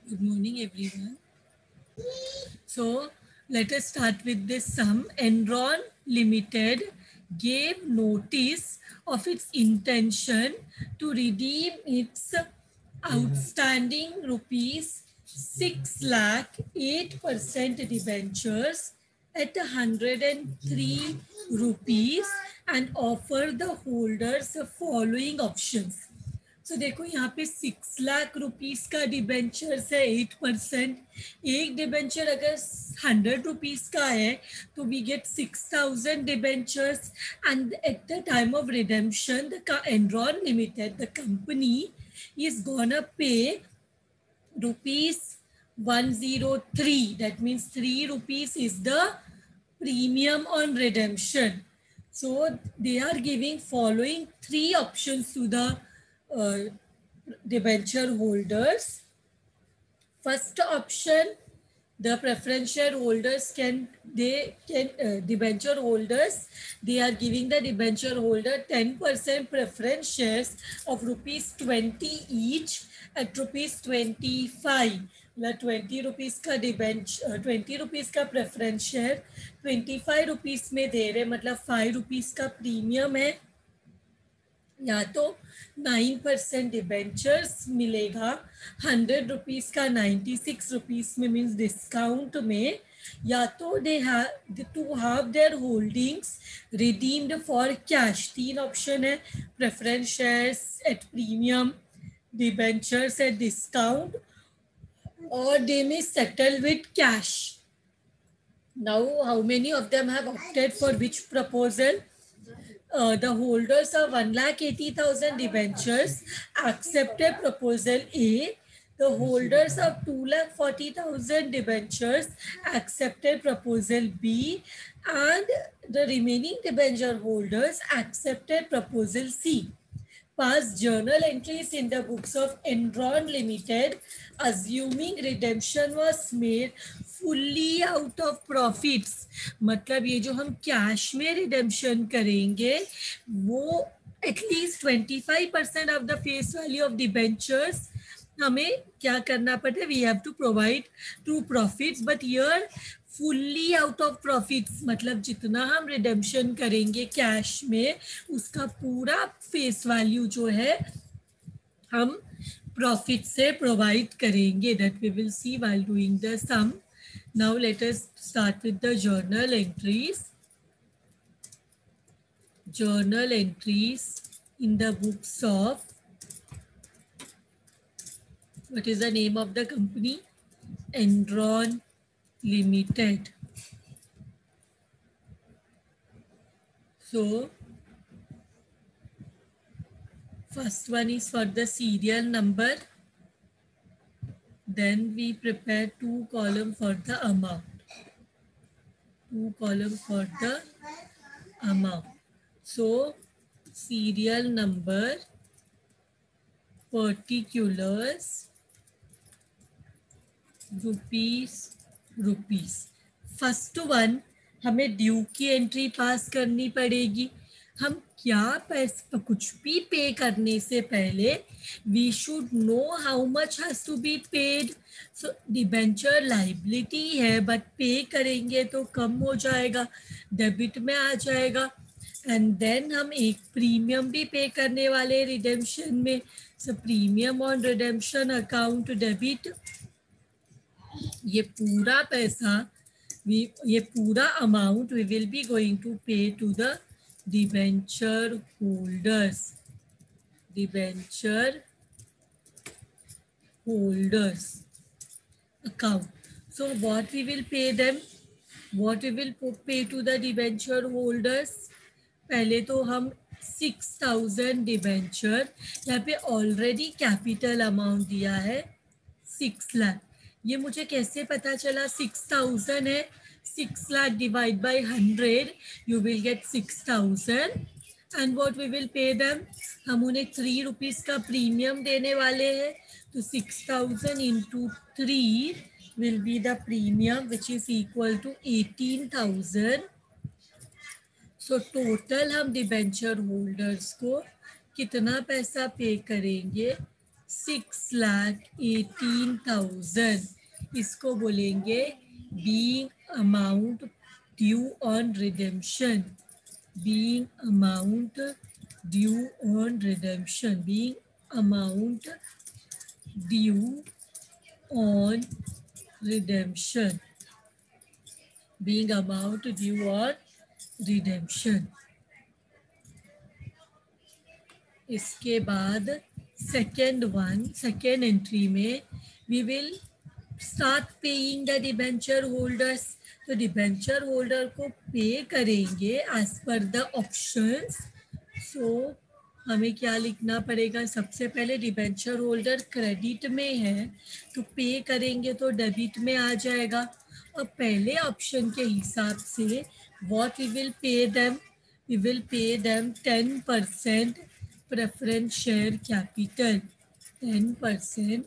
Good morning, everyone. So, let us start with this sum. Enron Limited gave notice of its intention to redeem its outstanding rupees 6 lakh 8% debentures at 103 rupees and offer the holders the following options. सो देखो यहाँ पे 6 lakh rupees का debentures है 8%. एक debenture अगर 100 rupees का है तो we get 6,000 debentures and at the time of redemption the Enron limited the company is gonna pay rupees 103. That means 3 rupees is the premium on redemption. So they are giving following 3 options to the debenture holders. First option, the preference shareholders debenture holders, they are giving the debenture holder 10% preference shares of rupees 20 each at rupees 25. मतलब 20 rupees का debenture 20 rupees का preference share 25 rupees में दे रहे, मतलब 5 rupees का premium है. या तो 9% डिबेंचर्स मिलेगा 100 रुपीज का 96 रुपीज में, मीन्स डिस्काउंट में, या तो they to have their holdings redeemed for cash. 3 option है, preference shares at premium, debentures at discount, or they may settle with cash. Now, how many of them have opted for which proposal? The holders of 1,80,000 debentures accepted proposal A. The holders of 2,40,000 debentures accepted proposal B. And the remaining debenture holders accepted proposal C. Past journal entries in the books of Enron Limited, assuming redemption was made fully out of profits. मतलब ये जो हम cash में redemption करेंगे वो at least 25% of the face value of debentures हमें क्या करना पड़ता है, we have to provide to profits. But here fully out of profits, मतलब जितना हम रिडेम्पशन करेंगे कैश में उसका पूरा फेस वैल्यू जो है हम प्रॉफिट से प्रोवाइड करेंगे. That we will see while doing the sum. Now let us start with the journal entries. Journal entries in the books of, what is the name of the company? Enron Limited. So first one is for the serial number, then we prepare 2 columns for the amount, 2 columns for the amount. So serial number, particulars, rupees. First one हमें due की entry पास करनी पड़ेगी. हम क्या पैसे कुछ भी पे करने से पहले we should know how much has to be paid. So debenture liability है बट पे करेंगे तो कम हो जाएगा, डेबिट में आ जाएगा. एंड देन हम एक प्रीमियम भी पे करने वाले रिडेम्पशन में. So premium on redemption account debit. ये पूरा पैसा ये पूरा amount we will be going to pay to the debenture holders. Debenture holders account. So what we will pay them, what we will pay to the debenture holders. पहले तो हम 6,000 debenture, यहाँ पे ऑलरेडी कैपिटल अमाउंट दिया है 6 लाख. ये मुझे कैसे पता चला 6,000 है? 6 lakh divide by 100, you will get 6,000. And what we will pay them, हम उन्हें 3 रुपीज का प्रीमियम देने वाले हैं. तो 6,000 into 3 will be the premium which is equal to 18,000. So total हम डिबेंचर होल्डर्स को कितना पैसा पे करेंगे, 6,18,000, इसको बोलेंगे being amount due on redemption, being amount due on redemption, being amount due on redemption, being amount due on redemption. इसके बाद second entry में we will start paying the debenture holders. तो डिबेंचर होल्डर को pay करेंगे as per the options. सो हमें क्या लिखना पड़ेगा, सबसे पहले डिबेंचर होल्डर क्रेडिट में है तो पे करेंगे तो डेबिट में आ जाएगा. और पहले ऑप्शन के हिसाब से what we will pay them, we will pay them 10% preference share capital, 10%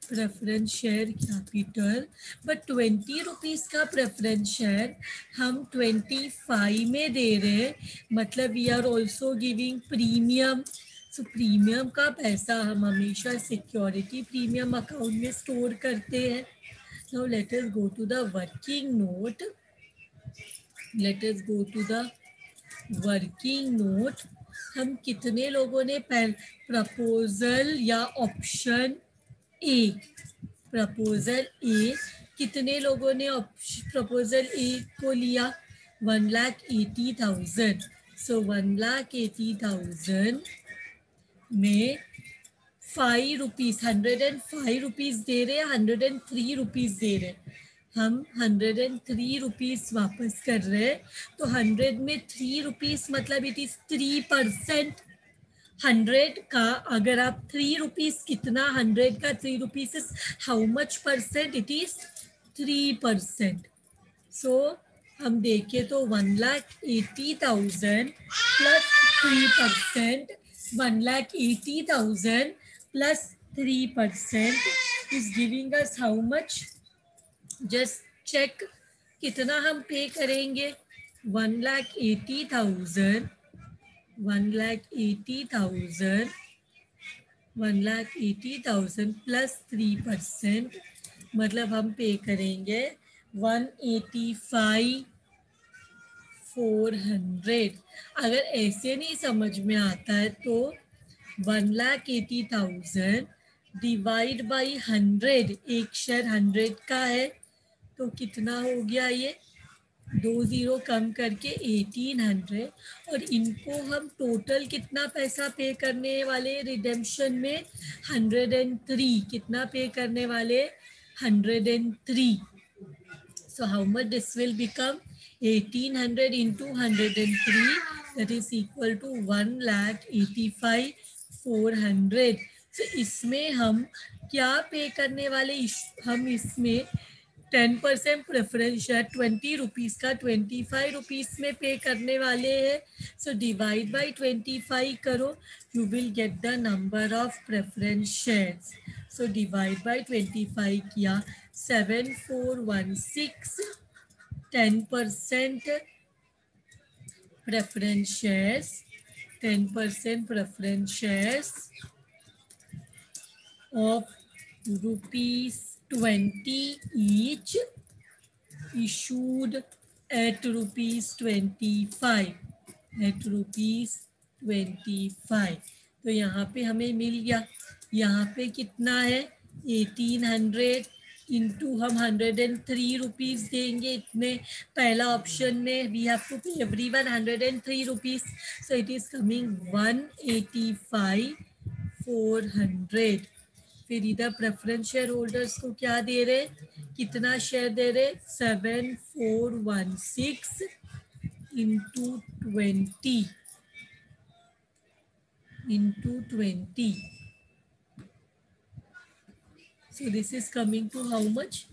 preference share capital. But 20 rupees का प्रेफरेंस शेयर हम 25 में दे रहे हैं, मतलब we are also giving premium. So premium का पैसा हम हमेशा सिक्योरिटी प्रीमियम अकाउंट में स्टोर करते हैं. Now let us go to the working note, let us go to the working note. हम कितने लोगों ने प्रपोजल या ऑप्शन ए, प्रपोजल ए, कितने लोगों ने प्रपोजल ए को लिया, 1,80,000. सो 1,80,000 में 5 रुपीज़, 105 रुपीज़ दे रहे, 103 रुपीज़ दे रहे, हम 103 रुपीज़ वापस कर रहे हैं. तो 100 में 3 रुपीज़ मतलब इट इज़ 3%. 100 का अगर आप 3 रुपीज़, कितना 100 का 3 rupees is how much percent, it is 3%. So हम देखें तो 1,80,000 plus 3%, 1,80,000 plus 3% is giving us how much. Just check कितना हम पे करेंगे, 1,80,000 प्लस 3%, मतलब हम पे करेंगे 185,400. अगर ऐसे नहीं समझ में आता है तो 1,80,000 डिवाइड बाई 100, एक शेयर 100 का है तो कितना हो गया, ये 2 ज़ीरो कम करके 1,800. और इनको हम टोटल कितना पैसा पे करने वाले रिडेम्पशन में, 103. कितना पे करने वाले, 103. So how much this will become, 1,800 into 103, that is equal to 1,85,400. So इसमें हम क्या पे करने वाले, हम इसमें 10% प्रेफरेंस शेयर 20 रुपीज़ का 25 रुपीज़ में पे करने वाले हैं. सो डिवाइड बाई 25 करो, you will get the number of preference shares. So divide by 25 किया, 7,416, 10% preference shares, 10% preference shares of ₹20 each issued at ₹25, at ₹25. तो यहाँ पे हमें मिल गया, यहाँ पे कितना है 1,800 इंटू हम 103 रुपीज़ देंगे इतने, पहला ऑप्शन में वी हैव टू पे everyone 103 rupees. So it is coming 185,400. फिर इधर प्रेफरेंस शेयर होल्डर्स को क्या दे रहे, कितना शेयर दे रहे, 7,416 into 20. So this is coming to how much?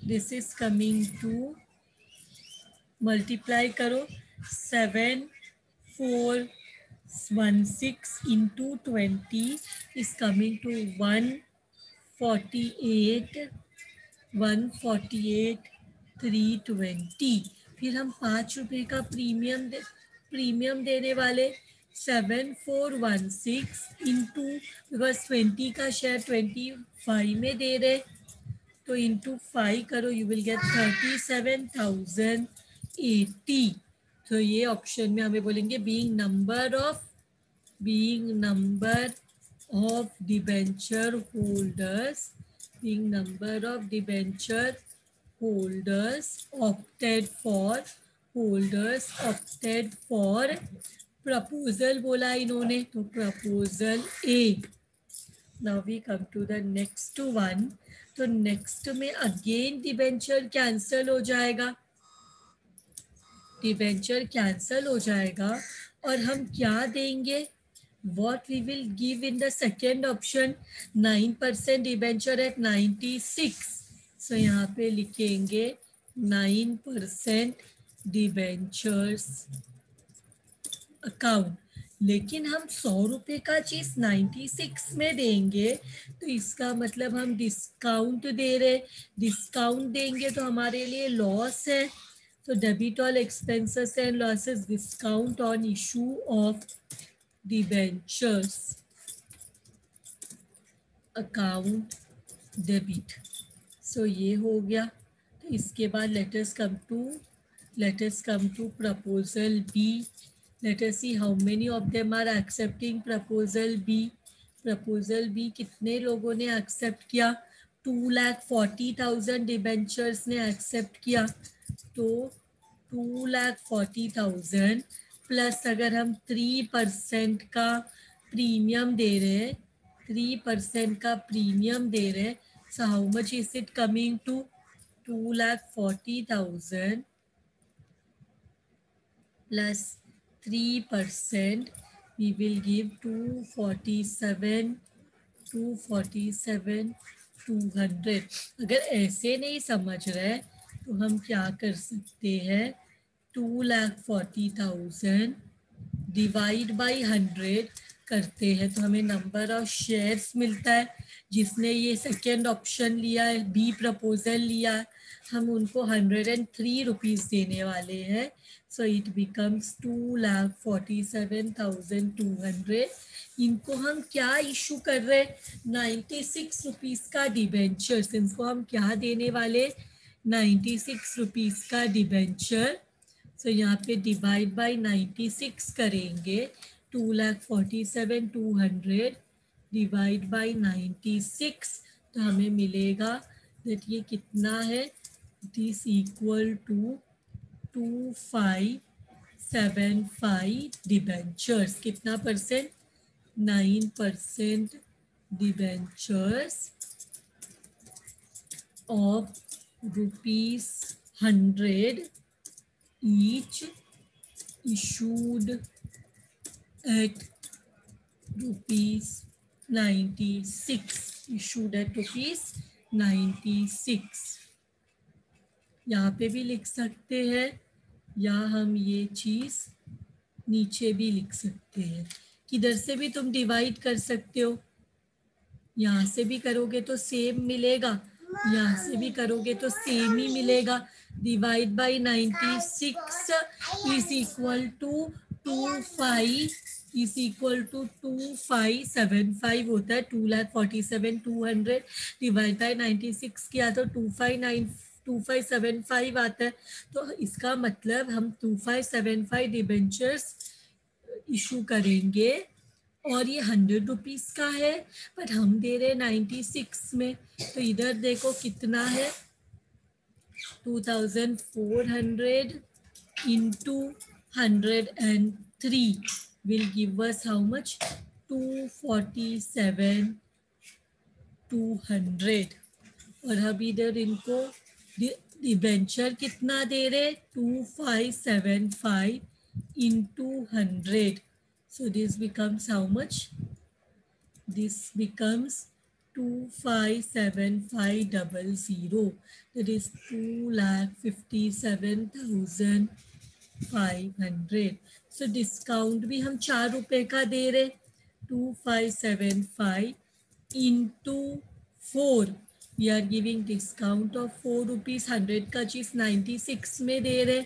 This is coming to, multiply करो, 7,416 into 20 is coming to 148,320. फिर हम 5 रुपए का प्रीमियम देने वाले, 7416 इंटू, बिकॉज 20 का शेयर 25 में दे रहे, तो इंटू 5 करो, यू विल गेट 37,080। तो ये ऑप्शन में हमें बोलेंगे being number of debenture holders, being number of debenture holders opted for proposal बोला इन्होंने, तो proposal A. Now we come to the next one. तो नेक्स्ट में अगेन डिबेंचर कैंसल हो जाएगा, डिबेंचर कैंसल हो जाएगा, और हम क्या देंगे, what we will give in the second option, 9% debenture at 96। So यहाँ पे लिखेंगे 9% डिबेंचर्स अकाउंट। लेकिन हम 100 रुपये का चीज 96 में देंगे, तो इसका मतलब हम डिस्काउंट दे रहे, डिस्काउंट देंगे तो हमारे लिए लॉस है। तो debit all expenses and losses, discount on issue of debentures account debit. So ये हो गया। तो इसके बाद let us come to proposal B. Let us see how many of them are accepting proposal B. Proposal B कितने लोगों ने accept किया, 2,40,000 डिबेंचर्स ने एक्सेप्ट किया। तो 2,40,000 प्लस अगर हम 3% का प्रीमियम दे रहे हैं, 3% का प्रीमियम दे रहे हैं, so how much is it coming to, 2,40,000 plus 3%, we will give 247,200। अगर ऐसे नहीं समझ रहे तो हम क्या कर सकते हैं, 2,40,000 डिवाइड बाई 100 करते हैं, तो हमें नंबर ऑफ शेयर्स मिलता है। जिसने ये सेकेंड ऑप्शन लिया है, बी प्रपोजल लिया है, हम उनको 103 रुपीज़ देने वाले हैं। So it becomes 2,47,200। इनको हम क्या इशू कर रहे हैं, 96 रुपीज़ का डिबेंचर। इनको हम क्या देने वाले, 96 रुपीज़ का डिबेंचर। सो यहाँ पे डिवाइड बाई 96 करेंगे, 2,47,200 डिवाइड बाई 96, तो हमें मिलेगा दैट ये कितना है, दिस इक्वल टू 2,575 डिबेंचर्स। कितना percent, 9% debentures of ₹100 each issued at ₹96, issued at ₹96। यहाँ पे भी लिख सकते हैं, या हम ये चीज़ नीचे भी लिख सकते हैं, किधर से भी तुम डिवाइड कर सकते हो। यहाँ से भी करोगे तो सेम मिलेगा, यहाँ से भी करोगे तो सेम ही मिलेगा। Divide by 96 is equal to 2575 होता है। 2,47,200 डिवाइड बाई 96 किया तो 2575 आता है। तो इसका मतलब हम 2575 डिबेंचर्स इशू करेंगे, और ये 100 रुपीज़ का है, बट हम दे रहे 96 में। तो इधर देखो कितना है, 2,400 into 103 will give us how much, 247,200। और अब इधर इनको डिबेंचर कितना दे रहे, 2,575 into 100। So this becomes how much? This becomes 2,57500. That is 2,57,500। So discount भी हम 4 रुपए का दे रहे, 2,575 into 4, we are giving discount of 4 rupees। 100 का चीज 96 में दे रहे,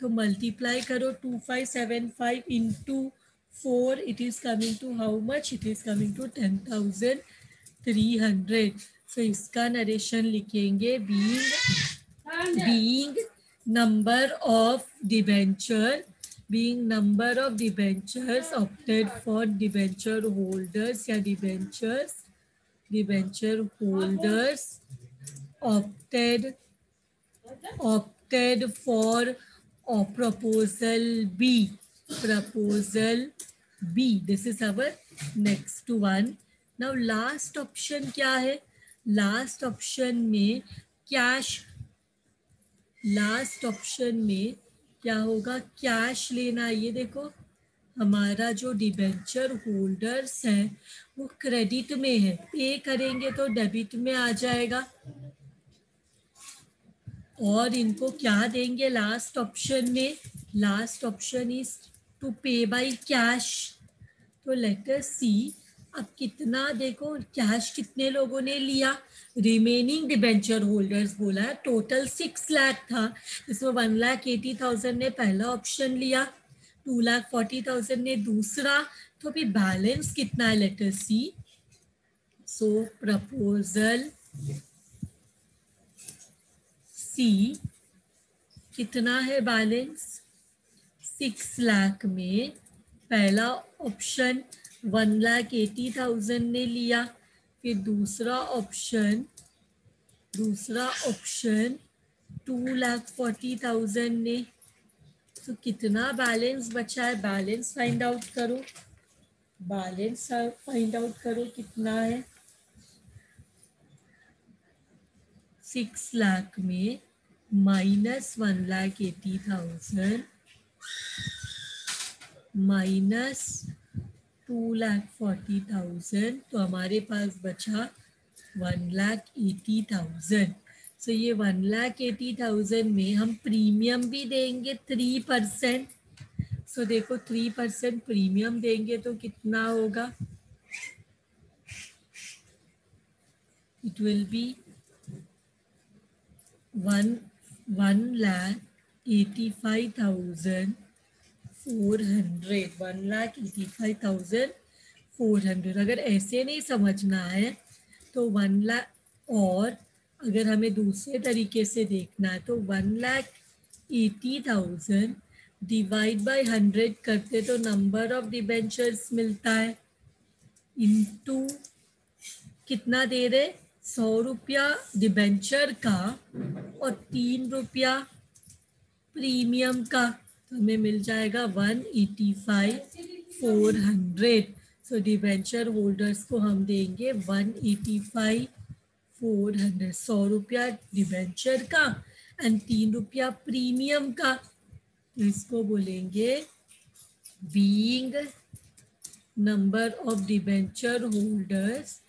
तो मल्टीप्लाई करो 2,575 into 4, it is coming to how much? It is coming to 10,300. So इसका नरेशन लिखेंगे being number of debentures opted for debenture holders या debenture holders opted for proposal B. This is our next one. Now last option क्या है? Last option में क्या होगा? Cash लेना. ये देखो हमारा जो डिबेंचर होल्डर्स है वो क्रेडिट में है, पे करेंगे तो डेबिट में आ जाएगा. और इनको क्या देंगे लास्ट ऑप्शन में? लास्ट ऑप्शन इज टू पे बाय कैश. तो लेट अस सी अब कितना, देखो कैश कितने लोगों ने लिया. रिमेनिंग डिबेंचर होल्डर्स बोला है, टोटल 6 लाख था, इसमें 1,80,000 ने पहला ऑप्शन लिया, 2,40,000 ने दूसरा. तो अभी बैलेंस कितना है? लेट अस सी. सो प्रपोजल सी कितना है बैलेंस? 6 लाख में पहला ऑप्शन 1,80,000 ने लिया, फिर दूसरा ऑप्शन 2,40,000 ने. तो कितना बैलेंस बचा है? बैलेंस फाइंड आउट करो कितना है. 6 लाख में माइनस 1,80,000 माइनस 2,40,000, तो हमारे पास बचा 1,80,000. सो ये 1,80,000 में हम प्रीमियम भी देंगे 3%. सो देखो 3% प्रीमियम देंगे तो कितना होगा? It will be 1,85,400. 1,85,400. अगर ऐसे नहीं समझना है तो 1 लाख, और अगर हमें दूसरे तरीके से देखना है तो 1,80,000 डिवाइड बाय 100 करते तो नंबर ऑफ डिबेंचर्स मिलता है, इनटू कितना दे रहे? 100 रुपया डिबेंचर का और 3 रुपया प्रीमियम का, तो हमें मिल जाएगा 1,85,400. सो डिबेंचर होल्डर्स को हम देंगे 1,85,400. 100 रुपया डिबेंचर का एंड 3 रुपया प्रीमियम का. तो इसको बोलेंगे being number of debenture holders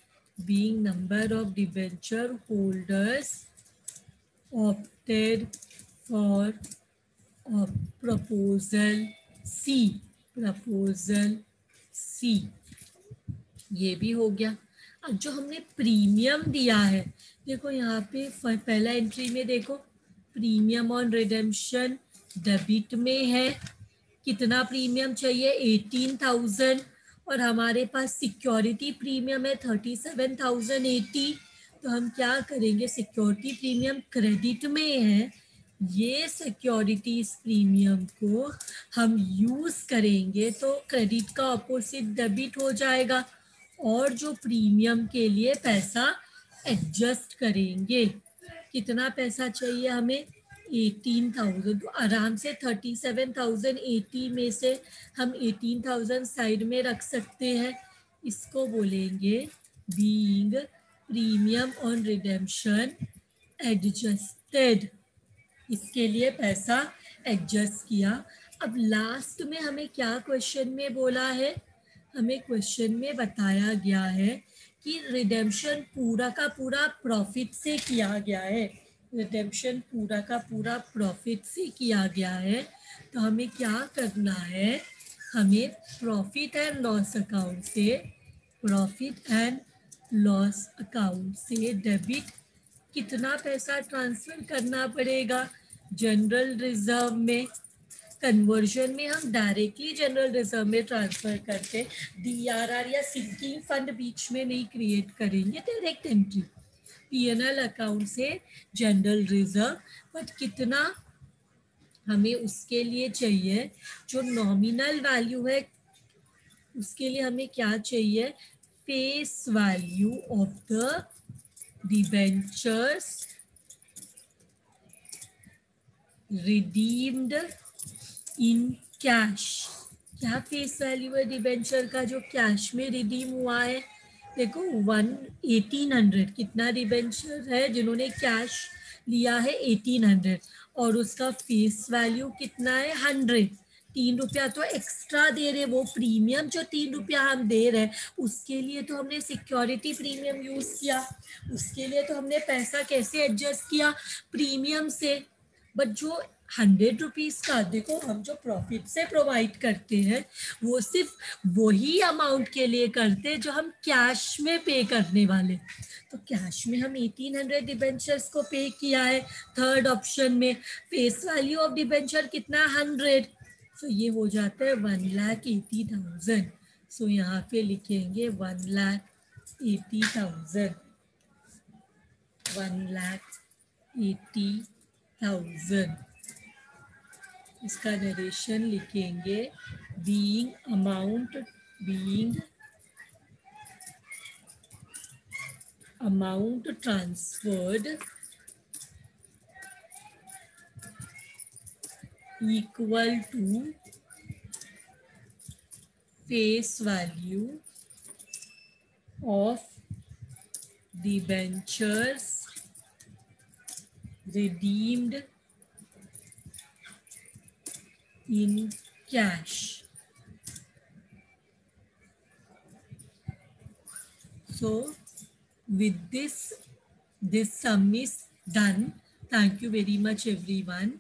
opted for proposal C. ये भी हो गया. अब जो हमने प्रीमियम दिया है, देखो यहाँ पे पहला एंट्री में देखो प्रीमियम ऑन रिडेम्पशन डेबिट में है. कितना प्रीमियम चाहिए? 18,000. और हमारे पास सिक्योरिटी प्रीमियम है 37,080. तो हम क्या करेंगे? सिक्योरिटी प्रीमियम क्रेडिट में है, ये सिक्योरिटीज प्रीमियम को हम यूज करेंगे तो क्रेडिट का अपोजिट डेबिट हो जाएगा, और जो प्रीमियम के लिए पैसा एडजस्ट करेंगे. कितना पैसा चाहिए हमें? 18,000. तो आराम से 37,080 में से हम 18,000 साइड में रख सकते हैं. इसको बोलेंगे being premium on redemption adjusted. इसके लिए पैसा एडजस्ट किया. अब लास्ट में हमें क्या क्वेश्चन में बोला है? हमें क्वेश्चन में बताया गया है कि रिडेम्पशन पूरा का पूरा प्रॉफिट से किया गया है. रिडेम्पशन पूरा का पूरा प्रॉफिट से किया गया है. तो हमें क्या करना है? हमें प्रॉफिट एंड लॉस अकाउंट से डेबिट कितना पैसा ट्रांसफर करना पड़ेगा? जनरल रिजर्व में कन्वर्जन में हम डायरेक्टली जनरल रिजर्व में ट्रांसफर करते, DRR या सिंकिंग फंड बीच में नहीं क्रिएट करेंगे, डायरेक्ट एंट्री P&L अकाउंट से जनरल रिजर्व। बट कितना हमें उसके लिए चाहिए, जो नॉमिनल वैल्यू है उसके लिए हमें क्या चाहिए, face value of the debentures redeemed in cash. क्या फेस वैल्यू है डिबेंचर का जो कैश में रिडीम हुआ है? देखो 1800 कितना डिबेंचर है जिन्होंने कैश लिया है 1800, और उसका फेस वैल्यू कितना है 100। 3 रुपया तो एक्स्ट्रा दे रहे, वो प्रीमियम जो 3 रुपया हम दे रहे हैं उसके लिए तो हमने सिक्योरिटी प्रीमियम यूज किया, उसके लिए तो हमने पैसा कैसे एडजस्ट किया, प्रीमियम से। बट जो 100 रुपीज का, देखो हम जो प्रॉफिट से प्रोवाइड करते हैं वो सिर्फ वही अमाउंट के लिए करते हैं जो हम कैश में पे करने वाले। तो कैश में हम 1800 डिबेंचर्स को पे किया है थर्ड ऑप्शन में। फेस वैल्यू ऑफ डिबेंचर कितना 100, सो ये हो जाता है 1,80,000। सो यहाँ पे लिखेंगे 1,80,000, 1,80,000। इसका नरेशन लिखेंगे being amount transferred equal to face value of debentures redeemed in cash. So with this sum is done. Thank you very much everyone.